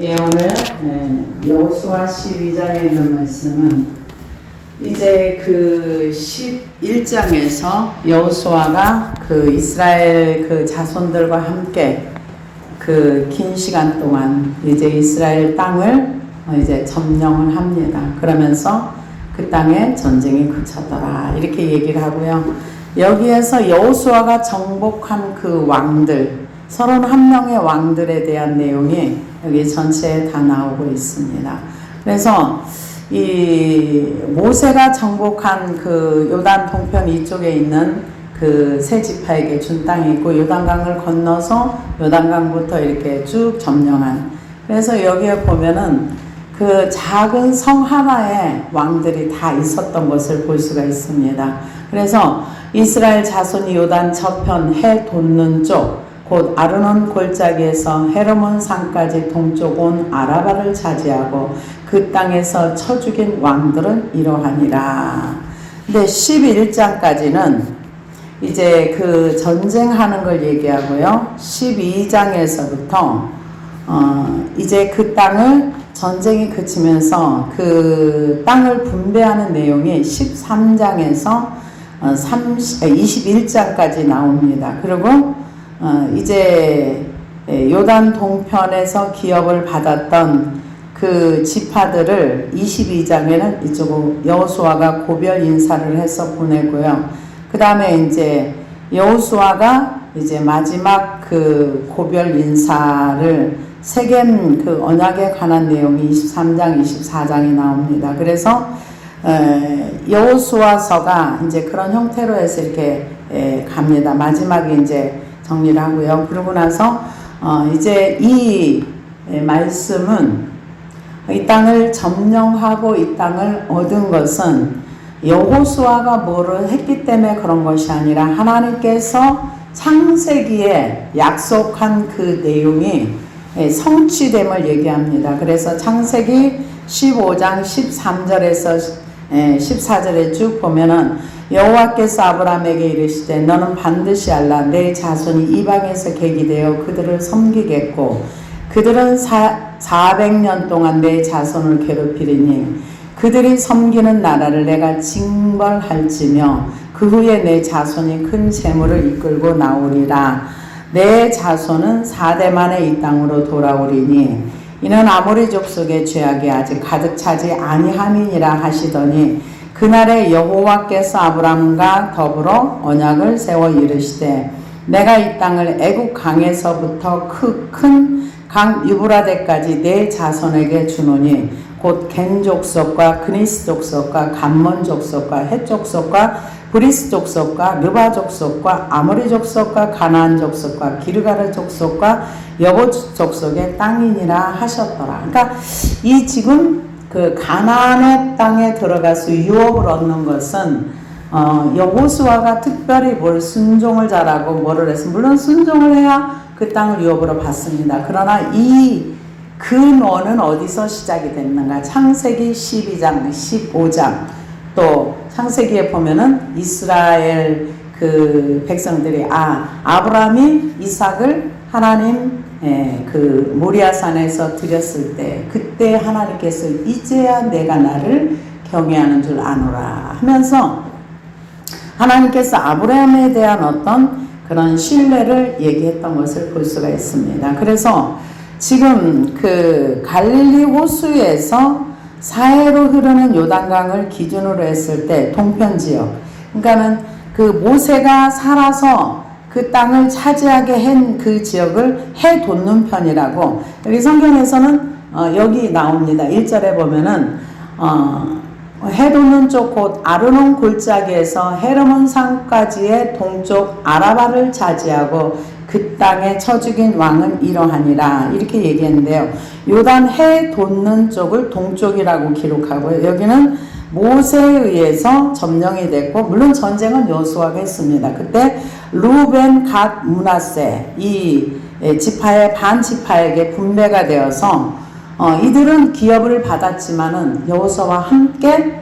예, 오늘 여호수아 12장에 있는 말씀은 이제 그 11장에서 여호수아가 그 이스라엘 그 자손들과 함께 그 긴 시간 동안 이제 이스라엘 땅을 이제 점령을 합니다. 그러면서 그 땅에 전쟁이 그쳤더라 이렇게 얘기를 하고요. 여기에서 여호수아가 정복한 그 왕들 31명의 왕들에 대한 내용이 여기 전체에 다 나오고 있습니다. 그래서 이 모세가 정복한 그 요단 동편 이쪽에 있는 그 세 지파에게 준 땅이 있고 요단강을 건너서 요단강부터 이렇게 쭉 점령한, 그래서 여기에 보면은 그 작은 성 하나에 왕들이 다 있었던 것을 볼 수가 있습니다. 그래서 이스라엘 자손이 요단 저편 해 돋는 쪽 곧 아르논 골짜기에서 헤르몬 산까지 동쪽 온 아라바를 차지하고 그 땅에서 쳐 죽인 왕들은 이러하니라. 근데 11장까지는 이제 그 전쟁하는 걸 얘기하고요. 12장에서부터 이제 그 땅을 전쟁이 그치면서 그 땅을 분배하는 내용이 13장에서 21장까지 나옵니다. 그리고 이제 요단 동편에서 기업을 받았던 그 지파들을 22장에는 이쪽으로 여호수아가 고별 인사를 해서 보내고요. 그 다음에 이제 여호수아가 이제 마지막 그 고별 인사를 세겜 그 언약에 관한 내용이 23장, 24장이 나옵니다. 그래서 여호수아서가 이제 그런 형태로 해서 이렇게 갑니다. 마지막에 이제 정리를 하고요. 그러고 나서 이제 이 말씀은 이 땅을 점령하고 이 땅을 얻은 것은 여호수아가 뭐를 했기 때문에 그런 것이 아니라 하나님께서 창세기에 약속한 그 내용이 성취됨을 얘기합니다. 그래서 창세기 15장 13절에서 14절에 쭉 보면은 여호와께서 아브라함에게 이르시되 너는 반드시 알라 내 자손이 이방에서 계기되어 그들을 섬기겠고 그들은 400년 동안 내 자손을 괴롭히리니 그들이 섬기는 나라를 내가 징벌할지며 그 후에 내 자손이 큰 재물을 이끌고 나오리라. 내 자손은 4대 만에 이 땅으로 돌아오리니 이는 아모리 족속의 죄악이 아직 가득 차지 아니함이니라 하시더니 그날에 여호와께서 아브람과 더불어 언약을 세워 이르시되 내가 이 땅을 애굽 강에서부터 큰 강 유브라데까지 내 자손에게 주노니 곧 겐 족속과 그니스 족속과 감몬 족속과 헷 족속과 브리스 족속과 르바 족속과 아모리 족속과 가나안 족속과 기르가르 족속과 여보 족속의 땅이니라 하셨더라. 그러니까 이 지금 그 가나안의 땅에 들어가서 유업을 얻는 것은 여호수아가 특별히 뭘 순종을 잘하고 뭐를 해서 물론 순종을 해야 그 땅을 유업으로 받습니다. 그러나 이 근원은 어디서 시작이 됐는가? 창세기 12장, 15장 또 창세기에 보면은 이스라엘 그 백성들이 아브라함이 이삭을 하나님 그 모리아산에서 드렸을 때 그때 하나님께서 이제야 내가 나를 경외하는 줄 아노라 하면서 하나님께서 아브라함에 대한 어떤 그런 신뢰를 얘기했던 것을 볼 수가 있습니다. 그래서 지금 그 갈릴리 호수에서 사해로 흐르는 요단강을 기준으로 했을 때 동편 지역, 그러니까는 그 모세가 살아서 그 땅을 차지하게 한 그 지역을 해 돋는 편이라고 여기 성경에서는 여기 나옵니다. 1절에 보면은 해 돋는 쪽 곧 아르논 골짜기에서 헤르몬 산까지의 동쪽 아라바를 차지하고 그 땅에 쳐 죽인 왕은 이러하니라 이렇게 얘기했는데요. 요단 해 돋는 쪽을 동쪽이라고 기록하고요. 여기는 모세에 의해서 점령이 됐고 물론 전쟁은 여호수아가 했습니다. 그때 루벤, 갓, 므낫세 이 지파의 반 지파에게 분배가 되어서 이들은 기업을 받았지만은 여호수아와 함께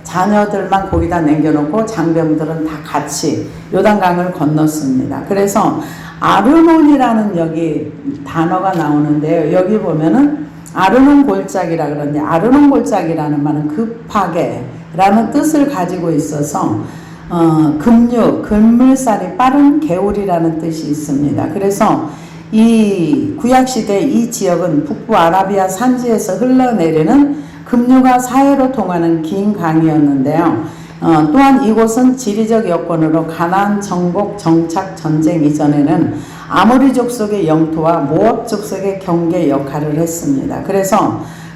자녀들만 거기다 남겨놓고 장병들은 다 같이 요단강을 건넜습니다. 그래서 아르논이라는 여기 단어가 나오는데요. 여기 보면은 아르논 골짜기라 그러는데 아르논 골짜기라는 말은 급하게라는 뜻을 가지고 있어서 급물살이 빠른 개울이라는 뜻이 있습니다. 그래서 이 구약시대 이 지역은 북부 아라비아 산지에서 흘러내리는 급류가 사해로 통하는 긴 강이었는데요. 또한 이곳은 지리적 여건으로 가나안 정복 정착 전쟁 이전에는 아모리 족속의 영토와 모압 족속의 경계 역할을 했습니다.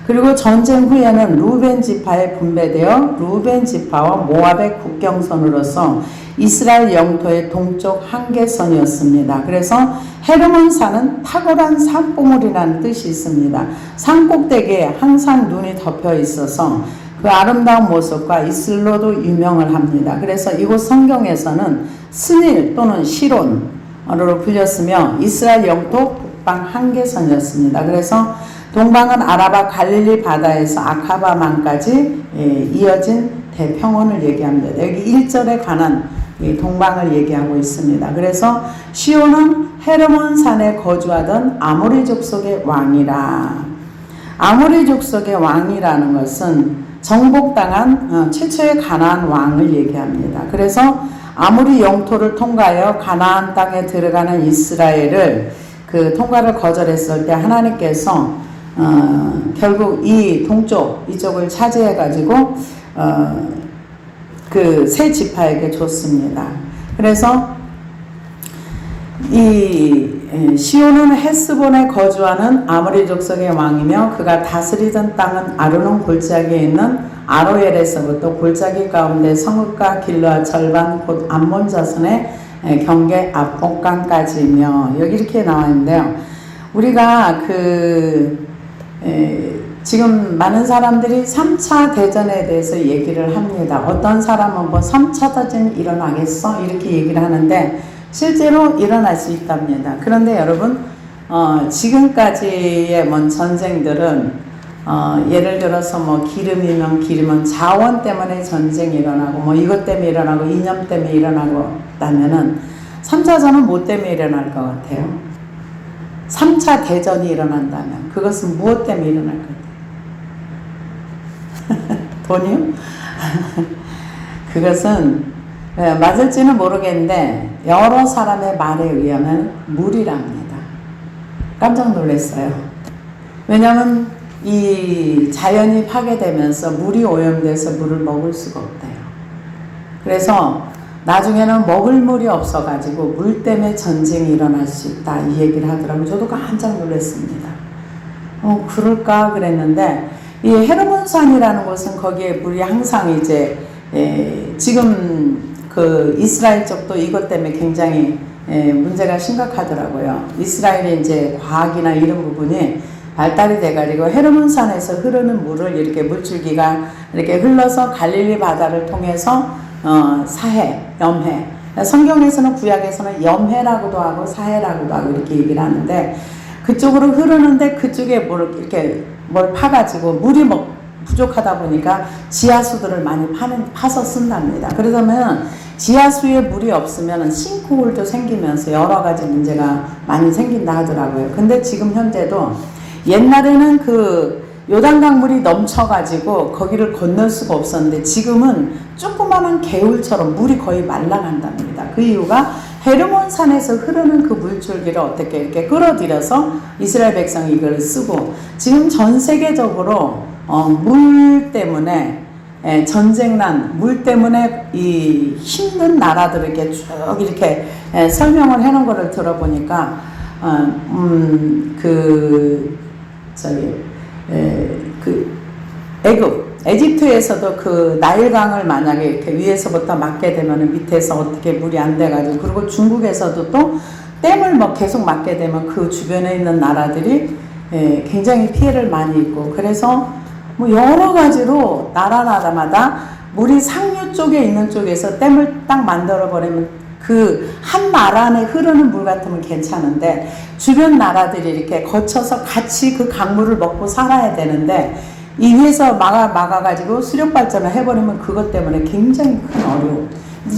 그리고 전쟁 후에는 루벤 지파에 분배되어 루벤 지파와 모압의 국경선으로서 이스라엘 영토의 동쪽 한계선이었습니다. 그래서 헤르몬 산은 탁월한 산봉우리라는 뜻이 있습니다. 산 꼭대기에 항상 눈이 덮여 있어서 그 아름다운 모습과 이슬로도 유명을 합니다. 그래서 이곳 성경에서는 스닐 또는 시론으로 불렸으며 이스라엘 영토 북방 한계선이었습니다. 그래서 동방은 아라바 갈릴리 바다에서 아카바만까지 이어진 대평원을 얘기합니다. 여기 1절에 관한 동방을 얘기하고 있습니다. 그래서 시온은 헤르몬 산에 거주하던 아모리 족속의 왕이라. 아모리 족속의 왕이라는 것은 정복당한 최초의 가나안 왕을 얘기합니다. 그래서 아모리 영토를 통과하여 가나안 땅에 들어가는 이스라엘을 그 통과를 거절했을 때 하나님께서 결국 이 동쪽 이쪽을 차지해 가지고 그 세 지파에게 줬습니다. 그래서 이 시온은 헤스본에 거주하는 아모리 족속의 왕이며 그가 다스리던 땅은 아르논 골짜기에 있는 아로엘에서부터 골짜기 가운데 성읍과 길르앗 절반 곧 암몬 자손의 경계 압곡강까지며 여기 이렇게 나와 있는데요. 우리가 지금 많은 사람들이 3차 대전에 대해서 얘기를 합니다. 어떤 사람은 뭐 3차 대전이 일어나겠어? 이렇게 얘기를 하는데 실제로 일어날 수 있답니다. 그런데 여러분 지금까지의 전쟁들은 예를 들어서 뭐 기름이면 기름은 자원 때문에 전쟁이 일어나고 뭐 이것 때문에 일어나고 이념 때문에 일어나고 하면은 3차전은 뭐 때문에 일어날 것 같아요? 3차 대전이 일어난다면 그것은 무엇 때문에 일어날 것 같아요? 돈이요? 그것은 맞을지는 모르겠는데 여러 사람의 말에 의하면 물이랍니다. 깜짝 놀랐어요. 왜냐하면 이 자연이 파괴되면서 물이 오염돼서 물을 먹을 수가 없대요. 그래서 나중에는 먹을 물이 없어가지고 물 때문에 전쟁이 일어날 수 있다 이 얘기를 하더라고요. 저도 깜짝 놀랐습니다. 그럴까 그랬는데 이 헤르몬산이라는 곳은 거기에 물이 항상 이제 지금 그 이스라엘 쪽도 이것 때문에 굉장히 문제가 심각하더라고요. 이스라엘의 이제 과학이나 이런 부분이 발달이 돼가지고 헤르몬산에서 흐르는 물을 이렇게 물줄기가 이렇게 흘러서 갈릴리 바다를 통해서 사해, 염해. 성경에서는 구약에서는 염해라고도 하고 사해라고도 하고 이렇게 얘기를 하는데 그쪽으로 흐르는데 그쪽에 뭘 파가지고 물이 부족하다 보니까 지하수들을 많이 파서 쓴답니다. 그러면 지하수에 물이 없으면 싱크홀도 생기면서 여러 가지 문제가 많이 생긴다 하더라고요. 근데 지금 현재도 옛날에는 그 요단강 물이 넘쳐가지고 거기를 건널 수가 없었는데 지금은 조그마한 개울처럼 물이 거의 말라간답니다. 그 이유가 헤르몬산에서 흐르는 그 물줄기를 어떻게 이렇게 끌어들여서 이스라엘 백성이 이걸 쓰고 지금 전 세계적으로 물 때문에 전쟁난 물 때문에 이 힘든 나라들에게 쭉 이렇게 설명을 해놓은 거를 들어보니까 에집트에서도 그 나일강을 만약에 이렇게 위에서부터 막게 되면 밑에서 어떻게 물이 안 돼가지고 그리고 중국에서도 또 댐을 계속 막게 되면 그 주변에 있는 나라들이 굉장히 피해를 많이 입고 그래서 뭐 여러 가지로 나라마다 물이 상류 쪽에 있는 쪽에서 댐을 딱 만들어 버리면 그 한 나라 안에 흐르는 물 같으면 괜찮은데 주변 나라들이 이렇게 거쳐서 같이 그 강물을 먹고 살아야 되는데 이 위에서 막아가지고 수력 발전을 해버리면 그것 때문에 굉장히 큰 어려움.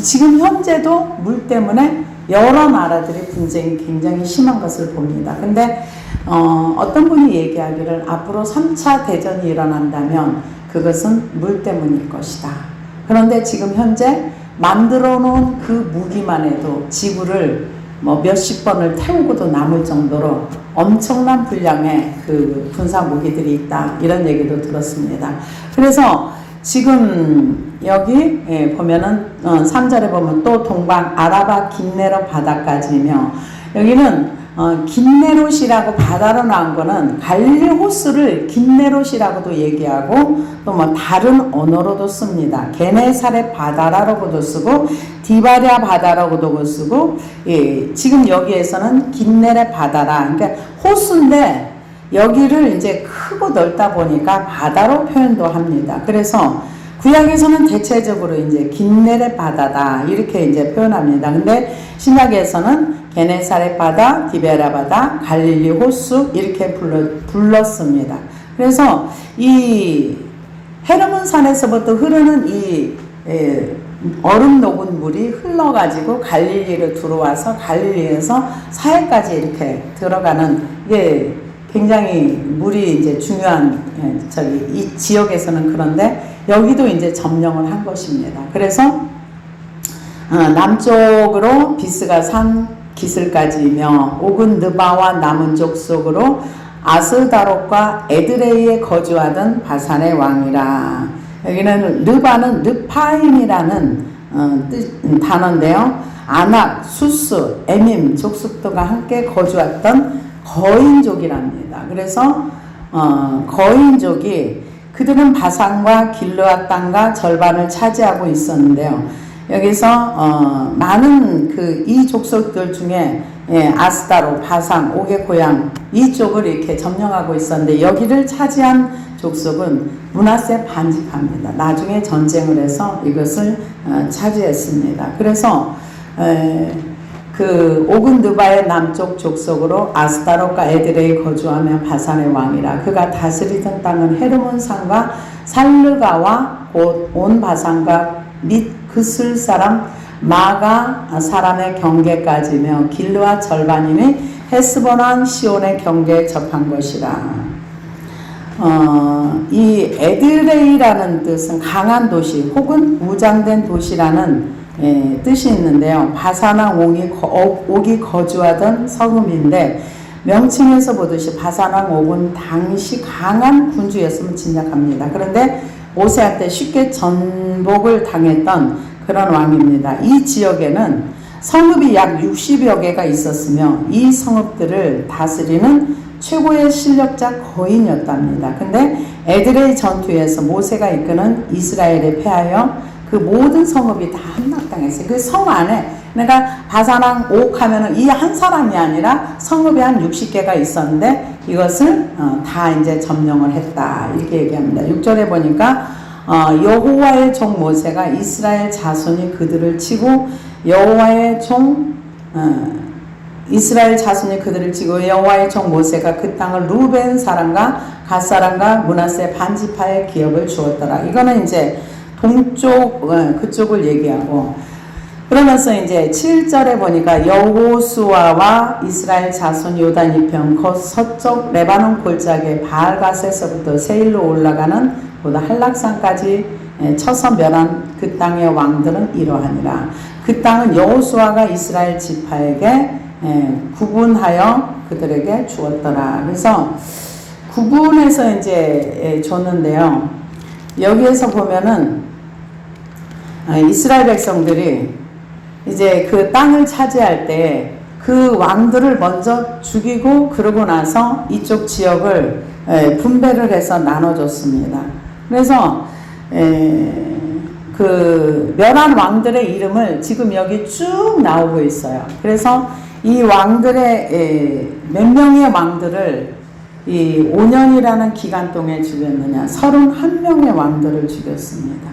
지금 현재도 물 때문에 여러 나라들의 분쟁이 굉장히 심한 것을 봅니다. 근데 어떤 분이 얘기하기를 앞으로 3차 대전이 일어난다면 그것은 물 때문일 것이다. 그런데 지금 현재 만들어 놓은 그 무기만 해도 지구를 뭐 몇십 번을 태우고도 남을 정도로 엄청난 분량의 그 군사 무기들이 있다. 이런 얘기도 들었습니다. 그래서 지금 여기 보면은 3절에 보면 또 동방 아라바 긴네롯 바다까지며 여기는 긴네롯이라고 바다로 나온 거는 갈릴리 호수를 긴네롯이라고도 얘기하고 또 뭐 다른 언어로도 씁니다. 게네사렛 바다라고도 쓰고 디바랴 바다라고도 쓰고 지금 여기에서는 긴네렛 바다라 그러니까 호수인데 여기를 이제 크고 넓다 보니까 바다로 표현도 합니다. 그래서 구약에서는 대체적으로 이제 긴네렛 바다다 이렇게 이제 표현합니다. 근데 신약에서는 게네사렛 바다, 디베랴 바다, 갈릴리 호수 이렇게 불렀습니다. 그래서 이 헤르몬 산에서부터 흐르는 이 얼음 녹은 물이 흘러가지고 갈릴리로 들어와서 갈릴리에서 사해까지 이렇게 들어가는 이게 굉장히 물이 이제 중요한 이 지역에서는 그런데 여기도 이제 점령을 한 것입니다. 그래서 남쪽으로 비스가 산 기슬까지이며 옥은 느바와 남은 족속으로 아스다롯과 에드레이에 거주하던 바산의 왕이라. 여기는 르바는 르파임이라는 단어인데요. 아낙, 수스, 에밈 족속들과 함께 거주했던 거인족이랍니다. 그래서 거인족이 그들은 바산과 길르앗 땅과 절반을 차지하고 있었는데요. 여기서 많은 이 족속들 중에 아스다로, 바산, 옥의 고향 이쪽을 이렇게 점령하고 있었는데 여기를 차지한 족속은 므낫세 반직합니다. 나중에 전쟁을 해서 이것을 차지했습니다. 그래서 그 옥은 느바의 남쪽 족속으로 아스다롯과 에드레이 거주하며 바산의 왕이라. 그가 다스리던 땅은 헤르몬 산과 살르가와 곧 온 바산과 및 그슬 사람 마가 사람의 경계까지며 길르와 절반이니 헤스본왕 시온의 경계에 접한 것이라. 이 에드레이라는 뜻은 강한 도시 혹은 무장된 도시라는 뜻이 있는데요. 바산왕 옥이 거주하던 성읍인데 명칭에서 보듯이 바산왕 옥은 당시 강한 군주였음을 짐작합니다. 그런데 모세한테 쉽게 전복을 당했던 그런 왕입니다. 이 지역에는 성읍이 약 60여 개가 있었으며 이 성읍들을 다스리는 최고의 실력자 거인이었답니다. 근데 에드레이 전투에서 모세가 이끄는 이스라엘에 패하여 그 모든 성읍이 다 함락당했어요. 그 성 안에 그러니까 바산왕 옥 하면은 이 한 사람이 아니라 성읍이 한 60개가 있었는데 이것을 다 이제 점령을 했다 이렇게 얘기합니다. 6절에 보니까 여호와의 종 모세가 이스라엘 자손이 그들을 치고 여호와의 종 모세가 그 땅을 루벤 사람과 갓 사람과 므낫세 반지파의 기업을 주었더라. 이거는 이제 동쪽 그쪽을 얘기하고 그러면서 이제 7절에 보니까 여호수아와 이스라엘 자손 요단 이편 곧 서쪽 레바논 골짜기 바알갓에서부터 세일로 올라가는 보다 한락산까지 쳐서 멸한 그 땅의 왕들은 이러하니라. 그 땅은 여호수아가 이스라엘 지파에게 구분하여 그들에게 주었더라. 그래서 구분해서 이제 줬는데요. 여기에서 보면은 이스라엘 백성들이 이제 그 땅을 차지할 때 그 왕들을 먼저 죽이고 그러고 나서 이쪽 지역을 분배를 해서 나눠줬습니다. 그래서 그 멸한 왕들의 이름을 지금 여기 쭉 나오고 있어요. 그래서 이 왕들의 몇 명의 왕들을 이 5년이라는 기간 동안에 죽였느냐 31명의 왕들을 죽였습니다.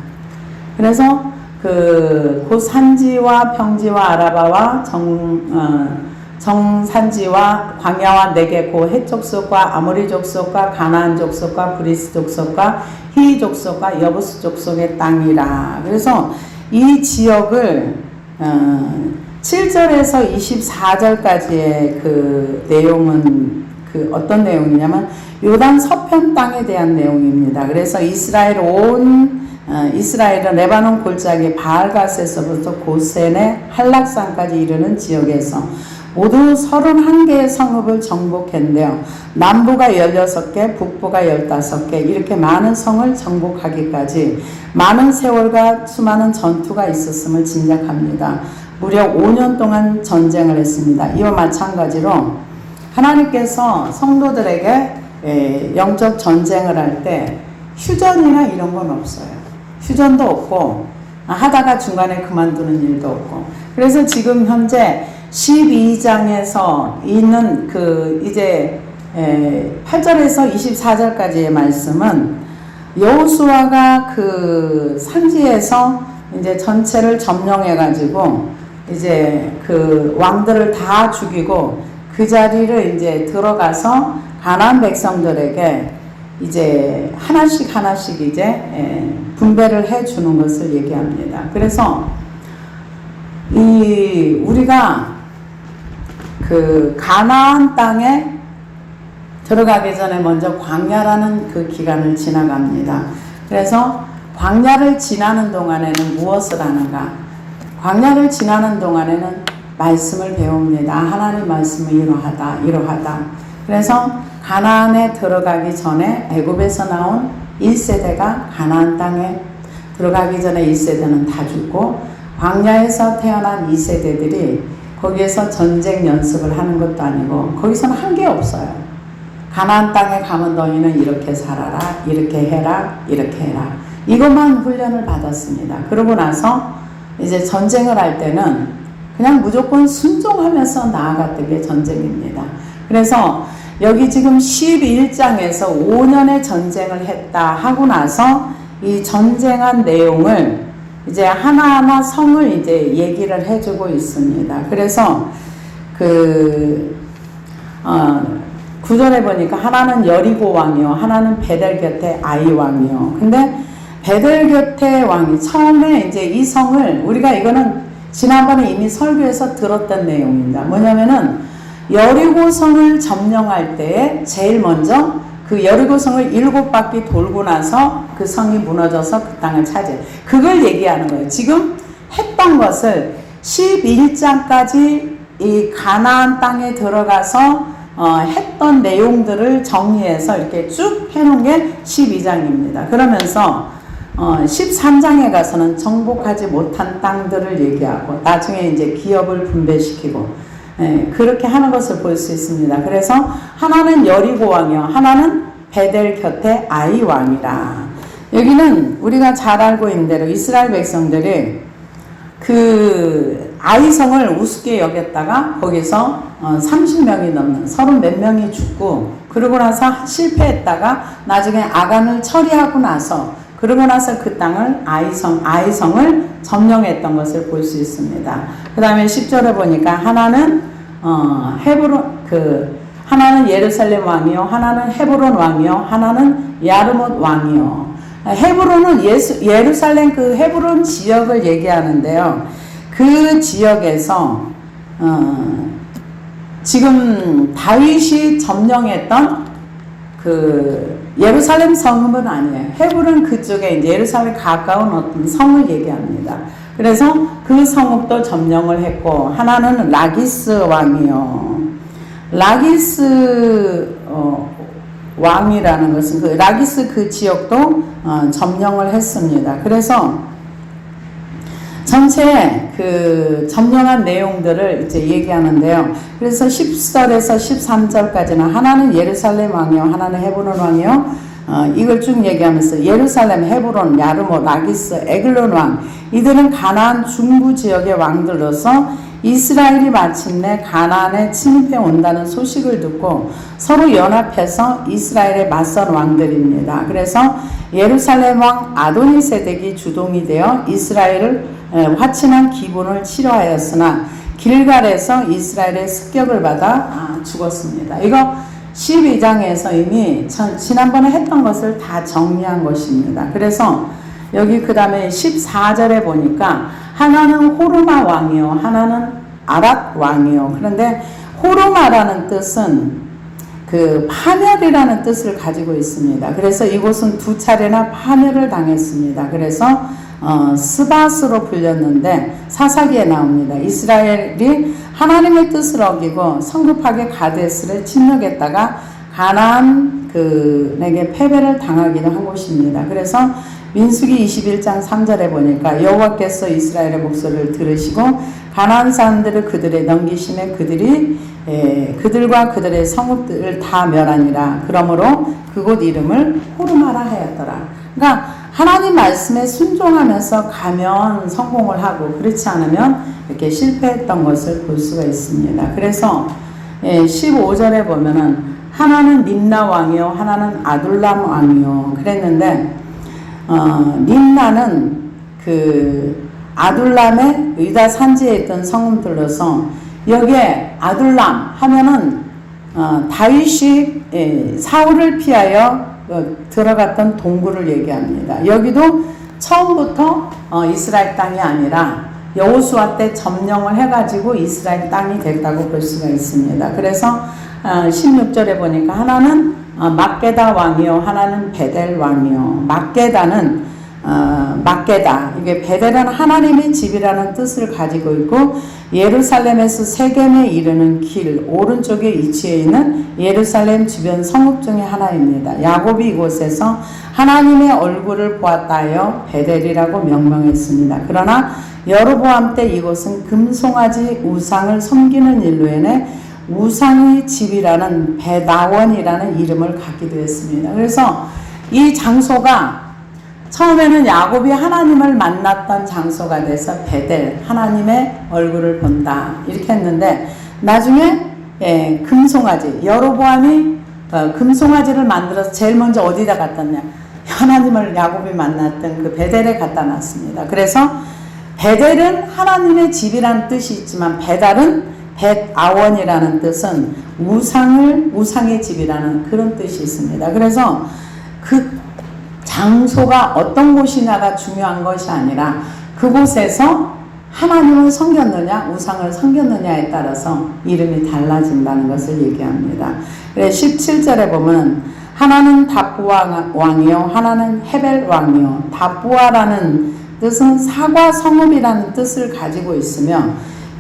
그래서 곧 산지와 평지와 아라바와 정산지와 광야와 네겝 헷 족속과 아모리 족속과 가나안 족속과 브리스 족속과 히위 족속과 여부스 족속의 땅이라. 그래서 이 지역을 7절에서 24절까지의 그 내용은 어떤 내용이냐면 요단 서편 땅에 대한 내용입니다. 그래서 이스라엘은 레바논 골짜기 바알가스에서부터 고센의 한락산까지 이르는 지역에서 모두 31개의 성읍을 정복했는데요. 남부가 16개, 북부가 15개 이렇게 많은 성을 정복하기까지 많은 세월과 수많은 전투가 있었음을 짐작합니다. 무려 5년 동안 전쟁을 했습니다. 이와 마찬가지로 하나님께서 성도들에게 영적 전쟁을 할 때 휴전이나 이런 건 없어요. 휴전도 없고 하다가 중간에 그만두는 일도 없고. 그래서 지금 현재 12장에서 있는 이제 8절에서 24절까지의 말씀은 여호수아가 그 산지에서 이제 전체를 점령해 가지고 이제 그 왕들을 다 죽이고 그 자리를 이제 들어가서 가나안 백성들에게 이제 하나씩 이제 분배를 해 주는 것을 얘기합니다. 그래서 우리가 그 가나안 땅에 들어가기 전에 먼저 광야라는 그 기간을 지나갑니다. 그래서 광야를 지나는 동안에는 무엇을 하는가? 광야를 지나는 동안에는 말씀을 배웁니다. 하나님 말씀은 이러하다. 그래서 가나안에 들어가기 전에 애굽에서 나온 1세대가 가나안 땅에 들어가기 전에 1세대는 다 죽고 광야에서 태어난 2세대들이 거기에서 전쟁 연습을 하는 것도 아니고 거기서는 한 게 없어요. 가나안 땅에 가면 너희는 이렇게 살아라, 이렇게 해라, 이렇게 해라. 이것만 훈련을 받았습니다. 그러고 나서 이제 전쟁을 할 때는 그냥 무조건 순종하면서 나아갔던 게 전쟁입니다. 그래서 여기 지금 11장에서 5년의 전쟁을 했다 하고 나서 이 전쟁한 내용을 이제 하나하나 성을 이제 얘기를 해주고 있습니다. 그래서 9절에 보니까 하나는 여리고 왕이요, 하나는 베델 곁에 아이 왕이요. 근데 베델 곁에 왕이 처음에 이제 이 성을 우리가 이거는 지난번에 이미 설교에서 들었던 내용입니다. 뭐냐면은 여리고 성을 점령할 때에 제일 먼저 그 여리고 성을 7바퀴 돌고 나서 그 성이 무너져서 그 땅을 차지해. 그걸 얘기하는 거예요. 지금 했던 것을 11장까지 이 가나안 땅에 들어가서 했던 내용들을 정리해서 이렇게 쭉 해놓은 게 12장입니다. 그러면서 13장에 가서는 정복하지 못한 땅들을 얘기하고 나중에 이제 기업을 분배시키고 그렇게 하는 것을 볼 수 있습니다. 그래서 하나는 여리고 왕이요, 하나는 베델 곁에 아이 왕이라. 여기는 우리가 잘 알고 있는 대로 이스라엘 백성들이 그 아이성을 우습게 여겼다가 거기서 30명이 넘는 30몇 명이 죽고 그러고 나서 실패했다가 나중에 아간을 처리하고 나서 그러고 나서 그 땅을 아이성을 점령했던 것을 볼 수 있습니다. 그 다음에 10절에 보니까 하나는 하나는 예루살렘 왕이요, 하나는 헤브론 왕이요, 하나는 야르못 왕이요. 헤브론은 예루살렘 그 헤브론 지역을 얘기하는데요. 그 지역에서 지금 다윗이 점령했던 그 예루살렘 성읍은 아니에요. 헤브론 그쪽에 이제 예루살렘 가까운 어떤 성을 얘기합니다. 그래서 그 성읍도 점령을 했고 하나는 라기스 왕이요. 라기스 왕이라는 것은 그 라기스 그 지역도 점령을 했습니다. 그래서 전체 그 점령한 내용들을 이제 얘기하는데요. 그래서 10절에서 13절까지는 하나는 예루살렘 왕이요, 하나는 헤브론 왕이요. 이걸 쭉 얘기하면서 예루살렘, 헤브론, 야르못, 라기스, 에글론 왕, 이들은 가나안 중부 지역의 왕들로서 이스라엘이 마침내 가나안에 침입해 온다는 소식을 듣고 서로 연합해서 이스라엘에 맞선 왕들입니다. 그래서 예루살렘 왕 아도니세덱이 주동이 되어 이스라엘을 화친한 기분을 치료하였으나 길갈에서 이스라엘의 습격을 받아 죽었습니다. 이거 12장에서 이미 지난번에 했던 것을 다 정리한 것입니다. 그래서 여기 그 다음에 14절에 보니까 하나는 호르마 왕이요 하나는 아랏 왕이요. 그런데 호르마라는 뜻은 그 파멸이라는 뜻을 가지고 있습니다. 그래서 이곳은 두 차례나 파멸을 당했습니다. 그래서 스밧으로 불렸는데 사사기에 나옵니다. 이스라엘이 하나님의 뜻을 어기고 성급하게 가데스를 침략했다가 가나안에게 패배를 당하기도 한 곳입니다. 그래서 민수기 21장 3절에 보니까 여호와께서 이스라엘의 목소리를 들으시고 가나안 사람들을 그들에 넘기심에 그들이 그들과 그들의 성읍들을 다 멸하니라. 그러므로 그곳 이름을 호르마라 하였더라. 그러니까 하나님 말씀에 순종하면서 가면 성공을 하고 그렇지 않으면 이렇게 실패했던 것을 볼 수가 있습니다. 그래서 15절에 보면은 하나는 림나 왕이요 하나는 아둘람 왕이요 그랬는데 림나는 그 아둘람의 유다 산지에 있던 성읍들로서 여기에 아둘람 하면은 다윗이 사울을 피하여 들어갔던 동굴을 얘기합니다. 여기도 처음부터 이스라엘 땅이 아니라 여호수아 때 점령을 해가지고 이스라엘 땅이 됐다고 볼 수가 있습니다. 그래서 16절에 보니까 하나는 막게다 왕이요 하나는 베델 왕이요. 막게다는 막게다 이게 베델은 하나님의 집이라는 뜻을 가지고 있고 예루살렘에서 세겜에 이르는 길 오른쪽에 위치해 있는 예루살렘 주변 성읍 중에 하나입니다. 야곱이 이곳에서 하나님의 얼굴을 보았다 하여 베델이라고 명명했습니다. 그러나 여로보암 때 이곳은 금송아지 우상을 섬기는 일로 인해 우상의 집이라는 베다원이라는 이름을 갖기도 했습니다. 그래서 이 장소가 처음에는 야곱이 하나님을 만났던 장소가 돼서 베델 하나님의 얼굴을 본다 이렇게 했는데 나중에 금송아지 여로보암이 금송아지를 만들어서 제일 먼저 어디다 갖다 놨냐 하나님을 야곱이 만났던 그 베델에 갖다 놨습니다. 그래서 베델은 하나님의 집이라는 뜻이 있지만 베달은 벳아원이라는 뜻은 우상의 집이라는 그런 뜻이 있습니다. 그래서 그 장소가 어떤 곳이냐가 중요한 것이 아니라 그곳에서 하나님을 섬겼느냐 우상을 섬겼느냐에 따라서 이름이 달라진다는 것을 얘기합니다. 그래서 17절에 보면 하나는 답부아 왕이요 하나는 헤벨 왕이요. 답부아라는 뜻은 사과 성읍이라는 뜻을 가지고 있으며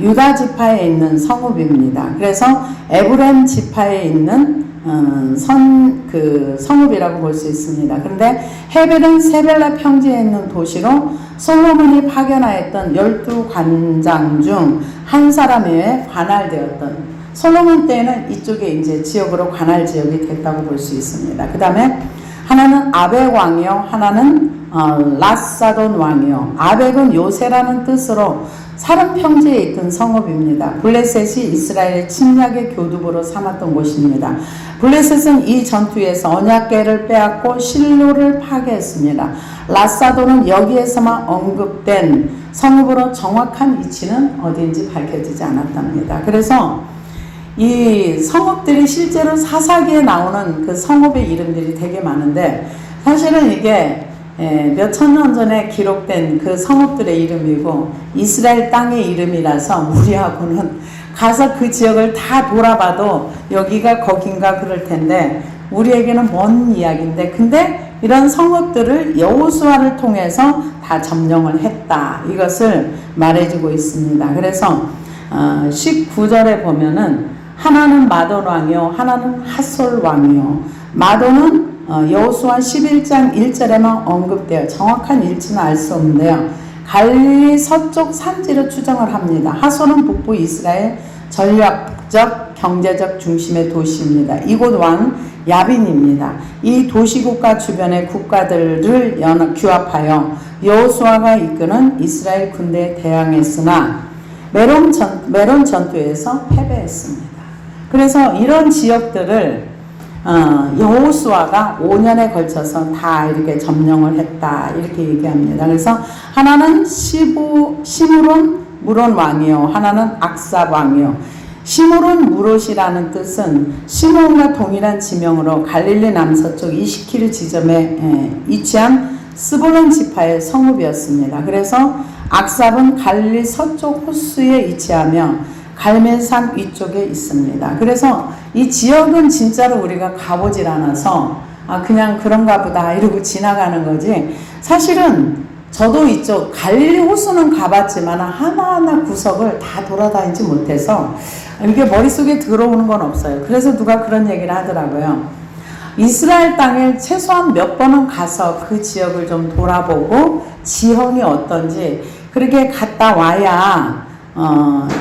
유다 지파에 있는 성읍입니다. 그래서 에브라임 지파에 있는 성읍이라고 볼 수 있습니다. 그런데 헤벨은 세벨라 평지에 있는 도시로 솔로몬이 파견하였던 12관장 중 한 사람에 의해 관할되었던 솔로몬 때에는 이쪽에 이제 지역으로 관할 지역이 됐다고 볼 수 있습니다. 그 다음에 하나는 아벡 왕이요 하나는 라사돈 왕이요. 아벡은 요새라는 뜻으로 사름 평지에 있던 성읍입니다. 블레셋이 이스라엘의 침략의 교두보로 삼았던 곳입니다. 블레셋은 이 전투에서 언약궤를 빼앗고 실로를 파괴했습니다. 라사도는 여기에서만 언급된 성읍으로 정확한 위치는 어디인지 밝혀지지 않았답니다. 그래서 이 성읍들이 실제로 사사기에 나오는 그 성읍의 이름들이 되게 많은데 사실은 이게 몇 천 년 전에 기록된 그 성읍들의 이름이고 이스라엘 땅의 이름이라서 우리하고는 가서 그 지역을 다 돌아봐도 여기가 거긴가 그럴 텐데 우리에게는 먼 이야기인데 근데 이런 성읍들을 여호수아를 통해서 다 점령을 했다 이것을 말해주고 있습니다. 그래서 19절에 보면은 하나는 마돈 왕이요 하나는 핫솔 왕이요. 마돈은 여호수아 11장 1절에만 언급되어 정확한 일치는 알 수 없는데요. 갈릴리 서쪽 산지로 추정을 합니다. 핫솔은 북부 이스라엘 전략적 경제적 중심의 도시입니다. 이곳 왕 야빈입니다. 이 도시국가 주변의 국가들을 규합하여 여호수아가 이끄는 이스라엘 군대에 대항했으나 메론 전투에서 패배했습니다. 그래서 이런 지역들을 여호수아가 5년에 걸쳐서 다 이렇게 점령을 했다 이렇게 얘기합니다. 그래서 하나는 시므론 무론 왕이요, 하나는 악삽 왕이요. 시므론 무롯이라는 뜻은 시므론과 동일한 지명으로 갈릴리 남서쪽 20km 지점에 위치한 스불론 지파의 성읍이었습니다. 그래서 악삽은 갈릴리 서쪽 호수에 위치하며 갈멜산 위쪽에 있습니다. 그래서 이 지역은 진짜로 우리가 가보질 않아서 그냥 그런가 보다 이러고 지나가는 거지, 사실은 저도 이쪽 갈릴리 호수는 가봤지만 하나하나 구석을 다 돌아다니지 못해서 이게 머릿속에 들어오는 건 없어요. 그래서 누가 그런 얘기를 하더라고요. 이스라엘 땅에 최소한 몇 번은 가서 그 지역을 좀 돌아보고 지형이 어떤지 그렇게 갔다 와야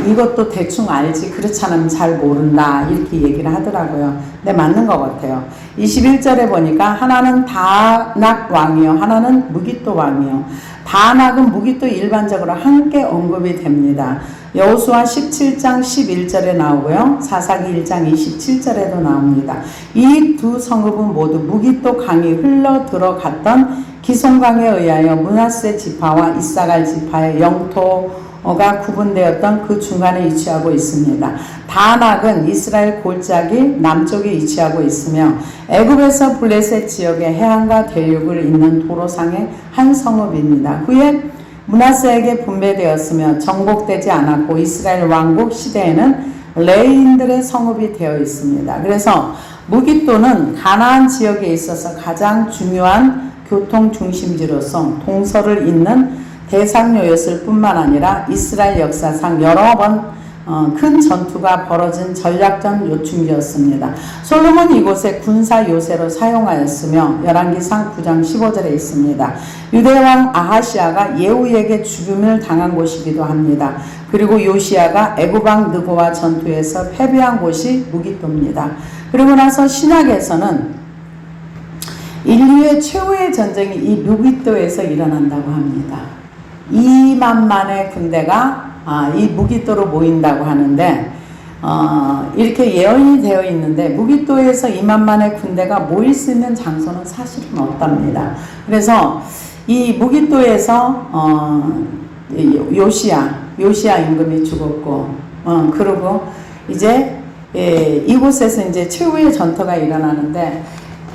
이것도 대충 알지, 그렇지 않으면 잘 모른다 이렇게 얘기를 하더라고요. 근데 맞는 것 같아요. 21절에 보니까 하나는 다낙 왕이요, 하나는 무깃도 왕이요. 다낙은 무깃도 일반적으로 함께 언급이 됩니다. 여호수아 17장 11절에 나오고요, 사사기 1장 27절에도 나옵니다. 이 두 성읍은 모두 무깃도 강이 흘러 들어갔던 기송강에 의하여 므낫세 지파와 이사갈 지파의 영토가 구분되었던 그 중간에 위치하고 있습니다. 다낙은 이스라엘 골짜기 남쪽에 위치하고 있으며 애굽에서 블레셋 지역의 해안과 대륙을 잇는 도로상의 한 성읍입니다. 후에 므낫세에게 분배되었으며 정복되지 않았고 이스라엘 왕국 시대에는 레위인들의 성읍이 되어 있습니다. 그래서 무깃도는 가나안 지역에 있어서 가장 중요한 교통 중심지로서 동서를 잇는 대상로였을 뿐만 아니라 이스라엘 역사상 여러 번 큰 전투가 벌어진 전략전 요충지였습니다. 솔로몬 이곳에 군사 요새로 사용하였으며 열왕기상 9장 15절에 있습니다. 유대왕 아하시아가 예후에게 죽임을 당한 곳이기도 합니다. 그리고 요시아가 애굽왕 느고와 전투에서 패배한 곳이 무깃도입니다. 그리고 나서 신약에서는 인류의 최후의 전쟁이 이 무깃도에서 일어난다고 합니다. 2만만의 군대가 이 무깃도로 모인다고 하는데 이렇게 예언이 되어 있는데 무깃도에서 2만만의 군대가 모일 수 있는 장소는 사실은 없답니다. 그래서 이 무깃도에서 요시아 임금이 죽었고 그리고 이제 이곳에서 이제 최후의 전투가 일어나는데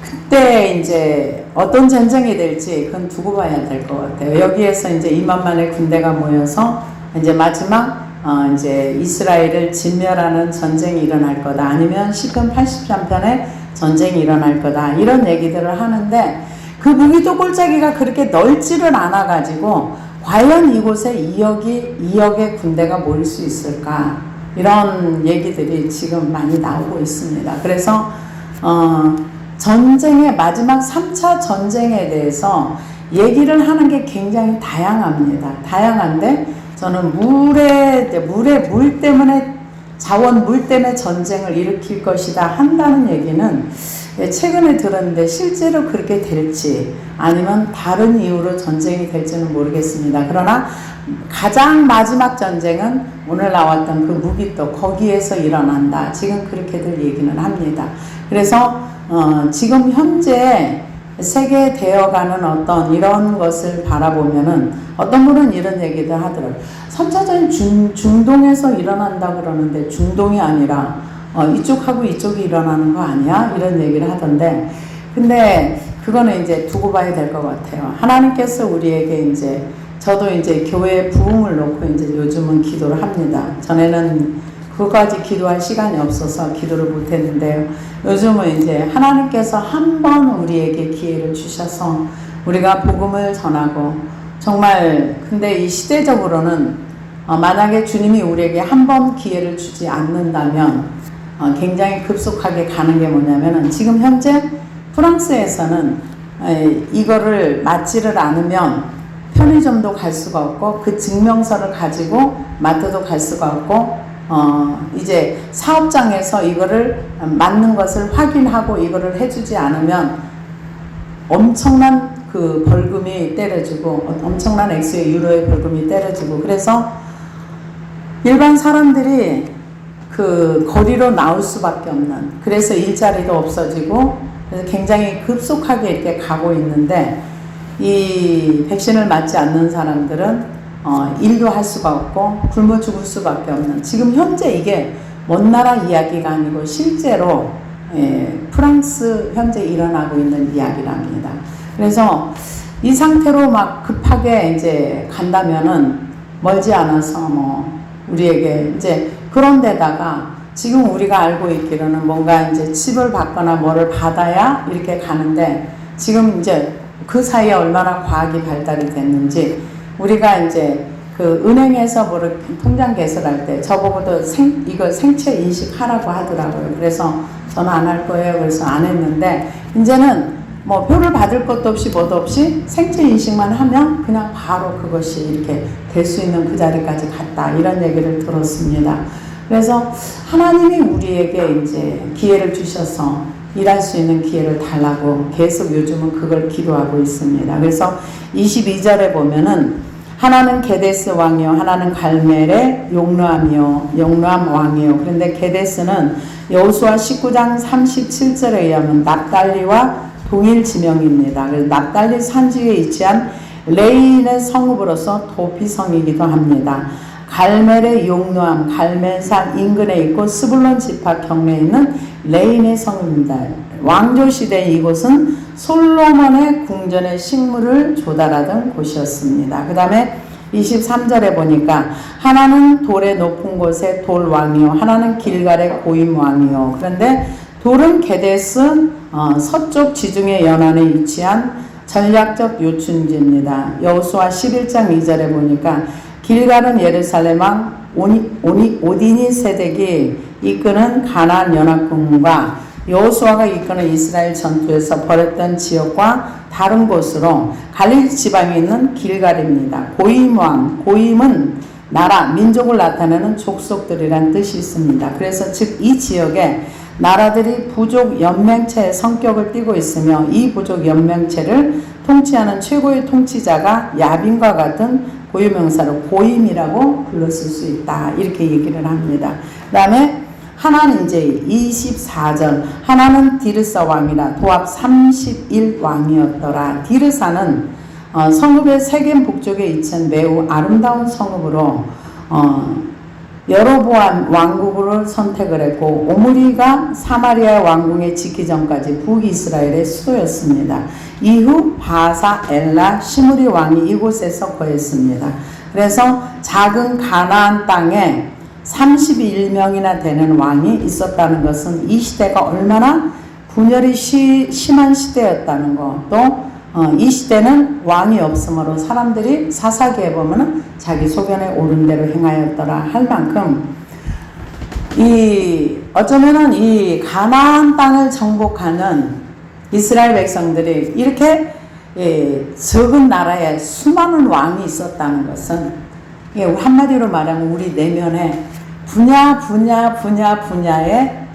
그때 이제 어떤 전쟁이 될지 그건 두고 봐야 될 것 같아요. 여기에서 이제 2만만의 군대가 모여서 이제 마지막 이제 이스라엘을 진멸하는 전쟁이 일어날 거다, 아니면 시편 83편에 전쟁이 일어날 거다, 이런 얘기들을 하는데 그 무기도 골짜기가 그렇게 넓지를 않아 가지고 과연 이곳에 2억의 군대가 모일 수 있을까, 이런 얘기들이 지금 많이 나오고 있습니다. 그래서 전쟁의 마지막 3차 전쟁에 대해서 얘기를 하는 게 굉장히 다양합니다. 다양한데 저는 물 때문에, 자원 물 때문에 전쟁을 일으킬 것이다 한다는 얘기는 최근에 들었는데 실제로 그렇게 될지 아니면 다른 이유로 전쟁이 될지는 모르겠습니다. 그러나 가장 마지막 전쟁은 오늘 나왔던 그 무깃도 거기에서 일어난다, 지금 그렇게들 얘기는 합니다. 그래서 지금 현재 세계에 되어가는 어떤 이런 것을 바라보면은 어떤 분은 이런 얘기도 하더라고요. 3차전이 중동에서 일어난다 그러는데 중동이 아니라 이쪽하고 이쪽이 일어나는 거 아니야? 이런 얘기를 하던데, 근데 그거는 이제 두고 봐야 될 것 같아요. 하나님께서 우리에게 이제, 저도 이제 교회에 부흥을 놓고 이제 요즘은 기도를 합니다. 전에는 그것까지 기도할 시간이 없어서 기도를 못했는데요. 요즘은 이제 하나님께서 한 번 우리에게 기회를 주셔서 우리가 복음을 전하고, 정말 근데 이 시대적으로는 만약에 주님이 우리에게 한 번 기회를 주지 않는다면 굉장히 급속하게 가는 게 뭐냐면은, 지금 현재 프랑스에서는 이거를 맞지를 않으면 편의점도 갈 수가 없고 그 증명서를 가지고 마트도 갈 수가 없고 이제 사업장에서 이거를 맞는 것을 확인하고 이거를 해주지 않으면 엄청난 그 벌금이 때려지고, 엄청난 액수의 유로의 벌금이 때려지고, 그래서 일반 사람들이 그 거리로 나올 수밖에 없는, 그래서 일자리도 없어지고 그래서 굉장히 급속하게 이렇게 가고 있는데, 이 백신을 맞지 않는 사람들은 일도 할 수가 없고 굶어 죽을 수밖에 없는, 지금 현재 이게 먼 나라 이야기가 아니고 실제로 프랑스 현재 일어나고 있는 이야기랍니다. 그래서 이 상태로 막 급하게 이제 간다면은 멀지 않아서 뭐 우리에게 이제, 그런데다가 지금 우리가 알고 있기로는 뭔가 이제 칩을 받거나 뭐를 받아야 이렇게 가는데, 지금 이제 그 사이에 얼마나 과학이 발달이 됐는지, 우리가 이제 그 은행에서 뭐를 통장 개설할 때 저보고도 이거 생체 인식하라고 하더라고요. 그래서 저는 안 할 거예요. 그래서 안 했는데, 이제는 뭐 표를 받을 것도 없이 뭐도 없이 생체 인식만 하면 그냥 바로 그것이 이렇게 될 수 있는 그 자리까지 갔다, 이런 얘기를 들었습니다. 그래서 하나님이 우리에게 이제 기회를 주셔서 일할 수 있는 기회를 달라고 계속 요즘은 그걸 기도하고 있습니다. 그래서 22절에 보면은 하나는 게데스 왕이요, 하나는 갈멜의 용르암 왕이요. 그런데 게데스는 여호수아 19장 37절에 의하면 납달리와 동일 지명입니다. 그래서 납달리 산지에 위치한 레인의 성읍으로서 도피성이기도 합니다. 갈멜의 용르암, 갈멜산 인근에 있고 스불론 지파 경내에 있는 레인의 성읍입니다. 왕조 시대 이곳은 솔로몬의 궁전의 식물을 조달하던 곳이었습니다. 그 다음에 23절에 보니까 하나는 돌의 높은 곳에 돌왕이요, 하나는 길갈의 고임왕이요. 그런데 돌은 게데스 서쪽 지중해 연안에 위치한 전략적 요충지입니다. 여호수아 11장 2절에 보니까 길갈은 예루살렘 왕 오디니 세덱이 이끄는 가나안 연합군과 여호수아가 이끄는 이스라엘 전투에서 벌였던 지역과 다른 곳으로 갈릴 지방에 있는 길갈입니다. 고임왕, 고임은 나라, 민족을 나타내는 족속들이란 뜻이 있습니다. 그래서 즉 이 지역에 나라들이 부족 연맹체의 성격을 띠고 있으며, 이 부족 연맹체를 통치하는 최고의 통치자가 야빈과 같은 고유명사로 고임이라고 불렀을 수 있다, 이렇게 얘기를 합니다. 그 다음에 하나는 이제 24절, 하나는 디르사 왕이라 도합 31왕이었더라. 디르사는 성읍의 세겜 북쪽에 위치한 매우 아름다운 성읍으로 여로보암 왕국을 선택을 했고, 오므리가 사마리아 왕궁에 지기 전까지 북이스라엘의 수도였습니다. 이후 바사, 엘라, 시므리 왕이 이곳에서 거했습니다. 그래서 작은 가나안 땅에 31명이나 되는 왕이 있었다는 것은 이 시대가 얼마나 분열이 심한 시대였다는 것, 또 이 시대는 왕이 없으므로 사람들이 사사기에 보면 자기 소견에 옳은 대로 행하였더라 할 만큼, 어쩌면은 이 가나안 땅을 정복하는 이스라엘 백성들이 이렇게 적은 나라에 수많은 왕이 있었다는 것은, 한마디로 말하면 우리 내면에 분야에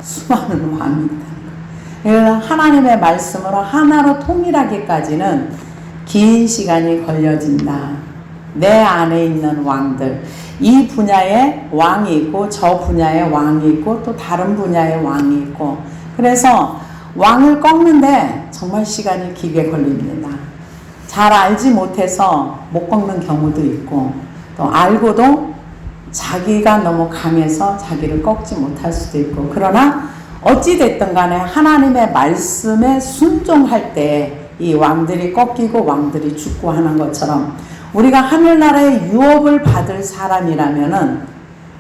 수많은 왕이 있다. 하나님의 말씀으로 하나로 통일하기까지는 긴 시간이 걸려진다. 내 안에 있는 왕들, 이 분야에 왕이 있고 저 분야에 왕이 있고 또 다른 분야에 왕이 있고, 그래서 왕을 꺾는데 정말 시간이 길게 걸립니다. 잘 알지 못해서 못 꺾는 경우도 있고, 또 알고도 자기가 너무 강해서 자기를 꺾지 못할 수도 있고, 그러나 어찌됐든 간에 하나님의 말씀에 순종할 때 이 왕들이 꺾이고 왕들이 죽고 하는 것처럼, 우리가 하늘나라의 유업을 받을 사람이라면은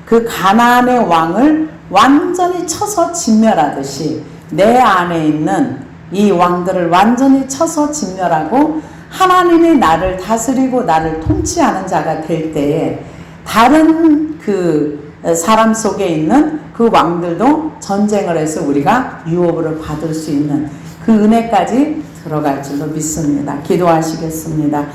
그 가나안의 왕을 완전히 쳐서 진멸하듯이 내 안에 있는 이 왕들을 완전히 쳐서 진멸하고 하나님이 나를 다스리고 나를 통치하는 자가 될 때에 다른 그 사람 속에 있는 그 왕들도 전쟁을 해서 우리가 유업을 받을 수 있는 그 은혜까지 들어갈 줄로 믿습니다. 기도하시겠습니다.